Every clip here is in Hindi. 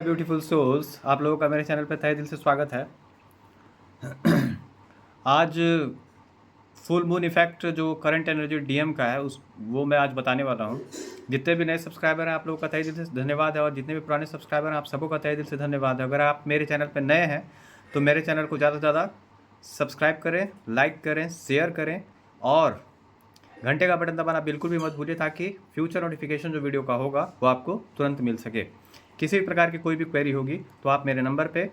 ब्यूटीफुल सोल्स, आप लोगों का मेरे चैनल पर तहे दिल से स्वागत है। आज फुल मून इफेक्ट जो करंट एनर्जी डीएम का है वो मैं आज बताने वाला हूँ। जितने भी नए सब्सक्राइबर हैं आप लोगों का तहे दिल से धन्यवाद है, और जितने भी पुराने सब्सक्राइबर हैं आप सबों का तहे दिल से धन्यवाद है। अगर आप मेरे चैनल पर नए हैं तो मेरे चैनल को ज़्यादा से ज़्यादा सब्सक्राइब करें, लाइक करें, शेयर करें और घंटे का बटन दबाना बिल्कुल भी मत भूलिए, ताकि फ्यूचर नोटिफिकेशन जो वीडियो का होगा वो आपको तुरंत मिल सके। किसी भी प्रकार की कोई भी क्वेरी होगी तो आप मेरे नंबर पे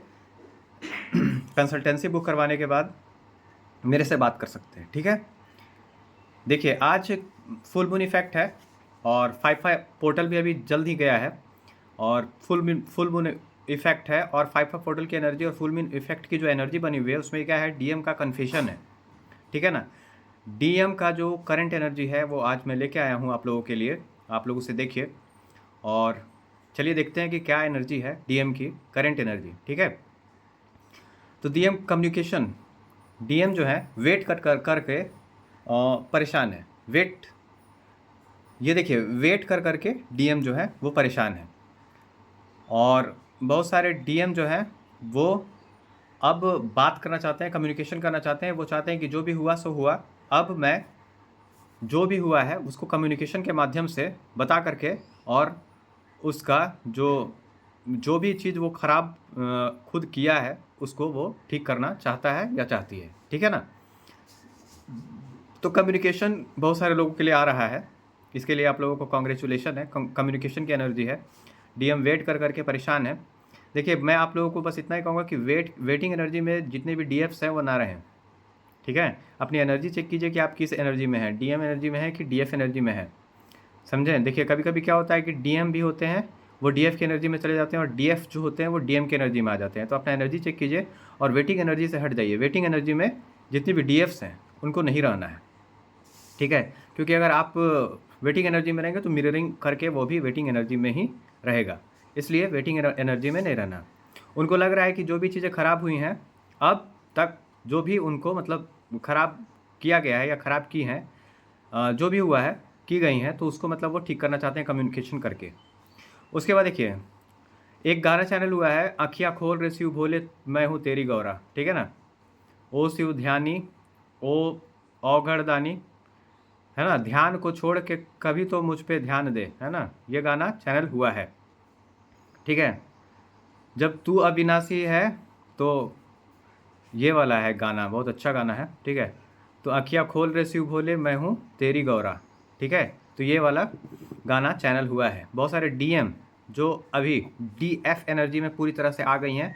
कंसल्टेंसी बुक करवाने के बाद मेरे से बात कर सकते हैं, ठीक है। देखिए, आज फुल मून इफेक्ट है और 5/5 पोर्टल भी अभी जल्द ही गया है, और फुल मून इफेक्ट है और 5/5 पोर्टल की एनर्जी और फुल मून इफेक्ट की जो एनर्जी बनी हुई है उसमें क्या है, डीएम का कन्फेशन है, ठीक है ना। डीएम का जो करंट एनर्जी है वो आज मैं लेके आया हूँ आप लोगों के लिए। आप लोग उसे देखिए और चलिए देखते हैं कि क्या एनर्जी है डीएम की, करंट एनर्जी, ठीक है। तो डीएम कम्युनिकेशन, डीएम जो है वेट करके परेशान है। ये देखिए, वेट करके डीएम जो है वो परेशान है, और बहुत सारे डीएम जो हैं वो अब बात करना चाहते हैं, कम्युनिकेशन करना चाहते हैं। वो चाहते हैं कि जो भी हुआ सो हुआ, अब मैं जो भी हुआ है उसको कम्युनिकेशन के माध्यम से बता करके, और उसका जो भी चीज़ वो ख़राब खुद किया है उसको वो ठीक करना चाहता है या चाहती है, ठीक है ना। तो कम्युनिकेशन बहुत सारे लोगों के लिए आ रहा है, इसके लिए आप लोगों को कॉन्ग्रेचुलेशन है। कम्युनिकेशन की एनर्जी है, डीएम वेट करके परेशान है। देखिए, मैं आप लोगों को बस इतना ही कहूँगा कि वेटिंग एनर्जी में जितने भी डीएफ्स हैं वो ना रहें, ठीक है। अपनी एनर्जी चेक कीजिए कि आप किस एनर्जी में हैं, डीएम एनर्जी में है कि डीएफ एनर्जी में है, समझें। देखिए, कभी कभी क्या होता है कि डीएम भी होते हैं वो डीएफ की एनर्जी में चले जाते हैं, और डीएफ जो होते हैं वो डीएम की एनर्जी में आ जाते हैं। तो अपना एनर्जी चेक कीजिए और वेटिंग एनर्जी से हट जाइए। वेटिंग एनर्जी में जितनी भी डीएफ्स हैं उनको नहीं रहना है, ठीक है। क्योंकि अगर आप वेटिंग एनर्जी में रहेंगे तो मिररिंग करके वो भी वेटिंग एनर्जी में ही रहेगा, इसलिए वेटिंग एनर्जी में नहीं रहना। उनको लग रहा है कि जो भी चीज़ें ख़राब हुई हैं अब तक, जो भी उनको मतलब ख़राब किया गया है या ख़राब की हैं, जो भी हुआ है, की गई हैं, तो उसको मतलब वो ठीक करना चाहते हैं कम्युनिकेशन करके। उसके बाद देखिए, एक गाना चैनल हुआ है, आँखियाँ खोल रे शिव भोले मैं हूँ तेरी गौरा, ठीक है ना। ओ शिव ध्यानी, ओ औघड़दानी, है ना, ध्यान को छोड़ के कभी तो मुझ पे ध्यान दे, है ना, ये गाना चैनल हुआ है, ठीक है। जब तू अविनाशी है, तो ये वाला है गाना, बहुत अच्छा गाना है, ठीक है। तो अखियाँ खोल रे शिव भोले मैं हूँ तेरी गौरा, ठीक है। तो ये वाला गाना चैनल हुआ है। बहुत सारे डीएम जो अभी डीएफ एनर्जी में पूरी तरह से आ गई हैं,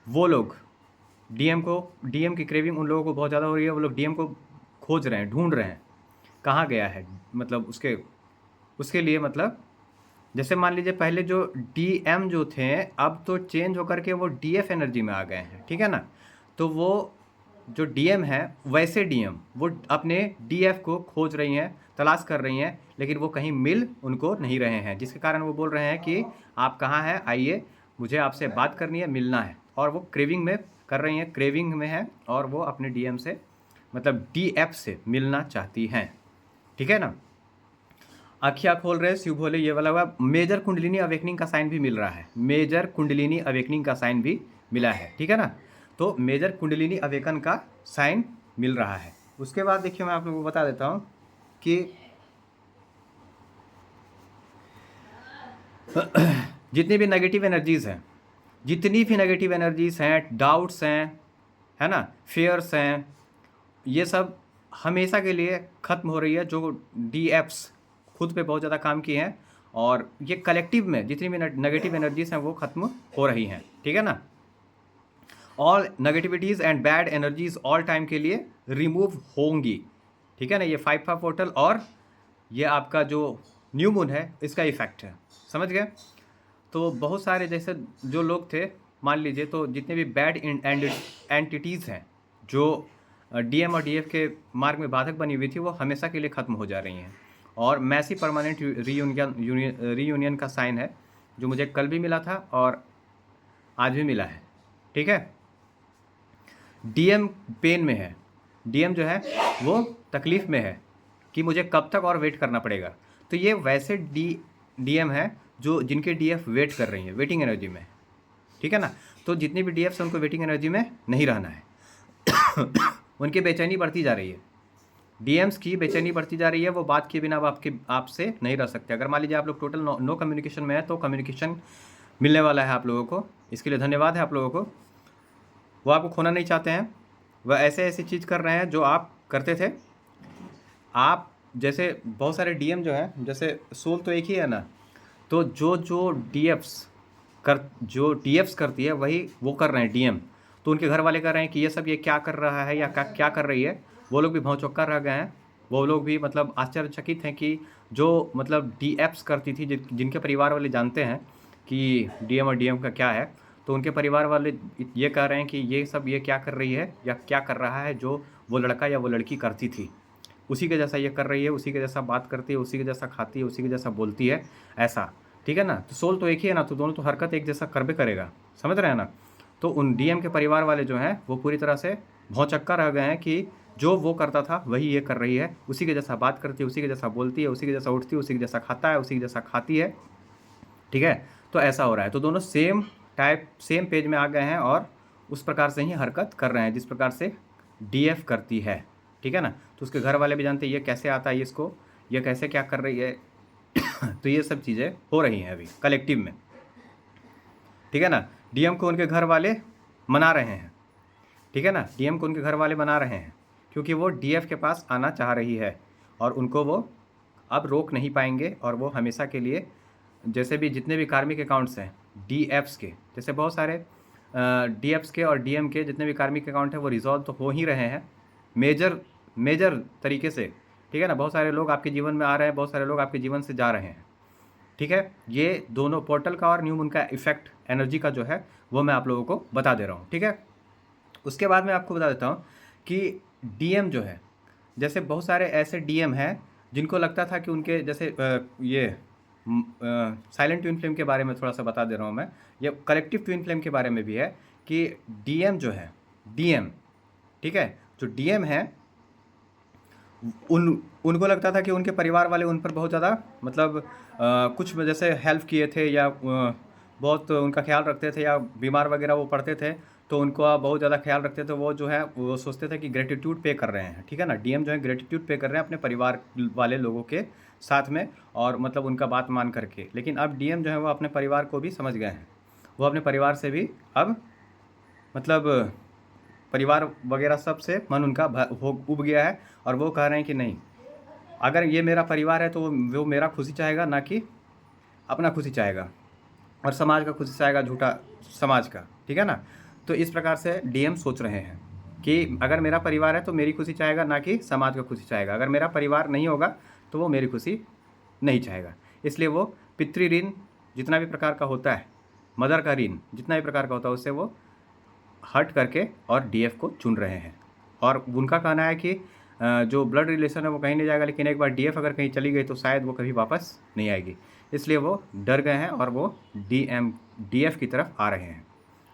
वो लोग डीएम की क्रेविंग उन लोगों को बहुत ज़्यादा हो रही है। वो लोग डीएम को खोज रहे हैं, ढूंढ रहे हैं कहाँ गया है, मतलब उसके उसके लिए, मतलब जैसे मान लीजिए पहले जो डीएम जो थे अब तो चेंज होकर के वो डीएफ एनर्जी में आ गए हैं, ठीक है ना। तो वो जो डीएम है, वैसे डीएम वो अपने डीएफ को खोज रही हैं, तलाश कर रही हैं, लेकिन वो कहीं मिल उनको नहीं रहे हैं, जिसके कारण वो बोल रहे हैं कि आप कहाँ हैं, आइए, मुझे आपसे बात करनी है, मिलना है। और वो क्रेविंग में कर रही हैं, क्रेविंग में है, और वो अपने डीएम से मतलब डीएफ से मिलना चाहती हैं, ठीक है ना। आँखियाँ खोल रहे शिव भोले, ये वाला हुआ। मेजर कुंडलिनी अवेकनिंग का साइन भी मिल रहा है, मेजर कुंडलिनी अवेकनिंग का साइन भी मिला है, ठीक है ना। तो मेजर कुंडलिनी अवेकन का साइन मिल रहा है। उसके बाद देखिए, मैं आप लोगों को बता देता हूँ कि जितनी भी नेगेटिव एनर्जीज़ हैं, जितनी भी नेगेटिव एनर्जीज़ हैं, डाउट्स हैं, है ना, फेयर्स हैं, ये सब हमेशा के लिए ख़त्म हो रही है। जो डीएफ्स खुद पे बहुत ज़्यादा काम किए हैं, और ये कलेक्टिव में जितनी भी नेगेटिव एनर्जीज़ हैं वो ख़त्म हो रही हैं, ठीक है ना। All negativities and bad energies all time के लिए रिमूव होंगी, ठीक है ना। ये 5/5 पोर्टल और ये आपका जो न्यू मून है इसका इफेक्ट है, समझ गए। तो बहुत सारे जैसे जो लोग थे, मान लीजिए, तो जितने भी बैड एंटिटीज़ हैं जो डीएम और डीएफ के मार्ग में बाधक बनी हुई थी, वो हमेशा के लिए ख़त्म हो जा रही हैं। और मैसी परमानेंट रीयूनियन का साइन है, जो मुझे कल भी मिला था और आज भी मिला है, ठीक है। डीएम पेन में है, डीएम जो है वो तकलीफ़ में है कि मुझे कब तक और वेट करना पड़ेगा। तो ये वैसे डीएम है जो जिनके डीएफ वेट कर रही हैं, वेटिंग एनर्जी में, ठीक है ना। तो जितनी भी डीएफ उनको वेटिंग एनर्जी में नहीं रहना है। उनकी बेचैनी बढ़ती जा रही है, डीएम्स की बेचैनी बढ़ती जा रही है, वो बात के बिना अब आपसे नहीं रह सकते। अगर मान लीजिए आप लोग टोटल नो कम्युनिकेशन में है तो कम्युनिकेशन मिलने वाला है आप लोगों को, इसके लिए धन्यवाद है आप लोगों को। वो आपको खोना नहीं चाहते हैं, वह ऐसे ऐसी चीज़ कर रहे हैं जो आप करते थे। आप जैसे बहुत सारे डीएम जो है, जैसे सोल तो एक ही है ना, तो जो डीएफ्स करती है वही वो कर रहे हैं डीएम। तो उनके घर वाले कर रहे हैं कि ये सब ये क्या कर रहा है या क्या कर रही है। वो लोग भी भौचक्का रह गए हैं, वो लोग भी मतलब आश्चर्यचकित हैं कि जो मतलब डीएफ्स करती थी, जिनके परिवार वाले जानते हैं कि डीएम और डीएम का क्या है, तो उनके परिवार वाले ये कह रहे हैं कि ये सब ये क्या कर रही है या क्या कर रहा है जो वो लड़का या वो लड़की करती थी, उसी के जैसा ये कर रही है, उसी के जैसा बात करती है, उसी के जैसा खाती है, उसी के जैसा बोलती है, ऐसा, ठीक है ना। तो सोल तो एक ही है ना, तो दोनों तो हरकत एक जैसा करबे करेगा, समझ रहे हैं ना। तो उन डीएम के परिवार वाले जो हैं वो पूरी तरह से भौचक्का रह गए हैं कि जो वो करता था वही ये कर रही है, उसी के जैसा बात करती है, उसी के जैसा बोलती है, उसी के जैसा उठती है, उसी के जैसा खाता है, उसी के जैसा खाती है, ठीक है। तो ऐसा हो रहा है, तो दोनों सेम पेज में आ गए हैं और उस प्रकार से ही हरकत कर रहे हैं जिस प्रकार से डीएफ करती है, ठीक है ना। तो उसके घर वाले भी जानते हैं ये कैसे आता है इसको, ये कैसे क्या कर रही है। तो ये सब चीज़ें हो रही हैं अभी कलेक्टिव में, ठीक है ना। डीएम को उनके घर वाले मना रहे हैं, ठीक है ना, डीएम को उनके घर वाले मना रहे हैं क्योंकि वो डीएफ के पास आना चाह रही है और उनको वो अब रोक नहीं पाएंगे। और वो हमेशा के लिए जैसे भी जितने भी कार्मिक अकाउंट्स हैं डीएफ्स के, जैसे बहुत सारे डीएफ्स के और डीएम के जितने भी कार्मिक अकाउंट हैं वो रिजॉल्व तो हो ही रहे हैं मेजर तरीके से, ठीक है ना। बहुत सारे लोग आपके जीवन में आ रहे हैं, बहुत सारे लोग आपके जीवन से जा रहे हैं, ठीक है। ये दोनों पोर्टल का और न्यू मून का इफेक्ट एनर्जी का जो है वो मैं आप लोगों को बता दे रहा हूँ, ठीक है। उसके बाद मैं आपको बता देता हूँ कि डीएम जो है, जैसे बहुत सारे ऐसे डीएम हैं जिनको लगता था कि उनके जैसे ये साइलेंट ट्विन फ्लेम के बारे में थोड़ा सा बता दे रहा हूँ मैं, ये कलेक्टिव ट्विन फ्लेम के बारे में भी है कि डीएम जो है, डीएम, ठीक है, जो डीएम है उनको लगता था कि उनके परिवार वाले उन पर बहुत ज़्यादा मतलब कुछ जैसे हेल्प किए थे या बहुत उनका ख्याल रखते थे या बीमार वगैरह वो पड़ते थे तो उनको आप बहुत ज़्यादा ख्याल रखते थे। वो जो है वो सोचते थे कि ग्रेटिट्यूड पे कर रहे हैं, ठीक है ना। डीएम जो है ग्रेटिट्यूड पे कर रहे हैं अपने परिवार वाले लोगों के साथ में और मतलब उनका बात मान करके। लेकिन अब डीएम जो है वो अपने परिवार को भी समझ गए हैं, वो अपने परिवार से भी अब मतलब परिवार वगैरह सब से मन उनका उब गया है और वो कह रहे हैं कि नहीं, अगर ये मेरा परिवार है तो वो मेरा खुशी चाहेगा ना कि अपना खुशी चाहेगा और समाज का खुशी चाहेगा, झूठा समाज का, ठीक है ना। तो इस प्रकार से डीएम सोच रहे हैं कि अगर मेरा परिवार है तो मेरी खुशी चाहेगा ना कि समाज का खुशी चाहेगा, अगर मेरा परिवार नहीं होगा तो वो मेरी खुशी नहीं चाहेगा। इसलिए वो पितृ ऋण जितना भी प्रकार का होता है, मदर का ऋण जितना भी प्रकार का होता है उससे वो हट करके और डीएफ को चुन रहे हैं। और उनका कहना है कि जो ब्लड रिलेशन है वो कहीं नहीं जाएगा, लेकिन एक बार डीएफ अगर कहीं चली गई तो शायद वो कभी वापस नहीं आएगी। इसलिए वो डर गए हैं और वो डीएफ की तरफ आ रहे हैं।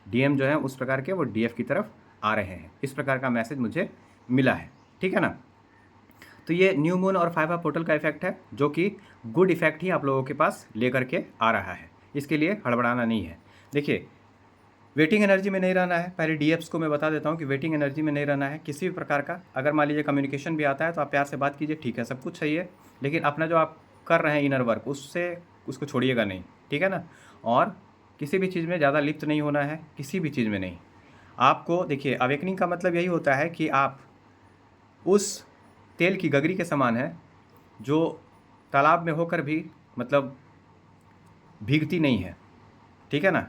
डीएम जो है उस प्रकार के वो डीएफ की तरफ आ रहे हैं, इस प्रकार का मैसेज मुझे मिला है, ठीक है ना। तो ये न्यू मून और 5 पोर्टल का इफेक्ट है जो कि गुड इफेक्ट ही आप लोगों के पास लेकर के आ रहा है, इसके लिए हड़बड़ाना नहीं है। देखिए वेटिंग एनर्जी में नहीं रहना है, पहले डीएफ्स को मैं बता देता हूँ कि वेटिंग एनर्जी में नहीं रहना है किसी भी प्रकार का। अगर मान लीजिए कम्युनिकेशन भी आता है तो आप प्यार से बात कीजिए, ठीक है, सब कुछ सही है, लेकिन अपना जो आप कर रहे हैं इनर वर्क उसको छोड़िएगा नहीं, ठीक है ना। और किसी भी चीज़ में ज़्यादा लिप्त नहीं होना है, किसी भी चीज़ में नहीं। आपको देखिए अवेकनिंग का मतलब यही होता है कि आप उस तेल की गगरी के समान है जो तालाब में होकर भी मतलब भीगती नहीं है, ठीक है ना।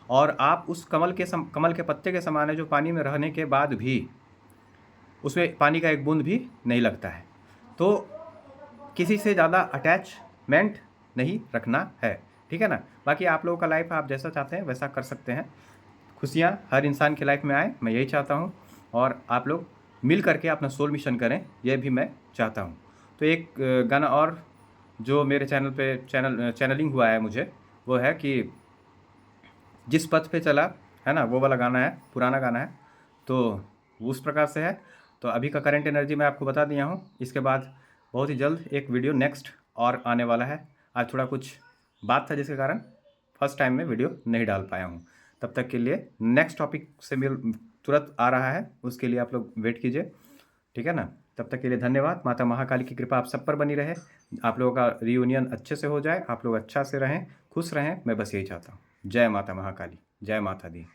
और आप उस कमल के पत्ते के समान है जो पानी में रहने के बाद भी उसमें पानी का एक बूंद भी नहीं लगता है। तो किसी से ज़्यादा अटैचमेंट नहीं रखना है, ठीक है ना। बाकी आप लोगों का लाइफ आप जैसा चाहते हैं वैसा कर सकते हैं, खुशियाँ हर इंसान की लाइफ में आए, मैं यही चाहता हूँ। और आप लोग मिल करके अपना सोल मिशन करें, यह भी मैं चाहता हूँ। तो एक गाना और जो मेरे चैनल पे चैनलिंग हुआ है मुझे, वो है कि जिस पथ पे चला, है ना, वो वाला गाना है, पुराना गाना है, तो उस प्रकार से है। तो अभी का करंट एनर्जी मैं आपको बता दिया हूँ, इसके बाद बहुत ही जल्द एक वीडियो नेक्स्ट और आने वाला है। आज थोड़ा कुछ बात था, जिसके कारण फर्स्ट टाइम में वीडियो नहीं डाल पाया हूँ। तब तक के लिए नेक्स्ट टॉपिक से मिल तुरंत आ रहा है, उसके लिए आप लोग वेट कीजिए, ठीक है ना। तब तक के लिए धन्यवाद। माता महाकाली की कृपा आप सब पर बनी रहे, आप लोगों का रियूनियन अच्छे से हो जाए, आप लोग अच्छा से रहें, खुश रहें, मैं बस यही चाहता हूँ। जय माता महाकाली, जय माता दी।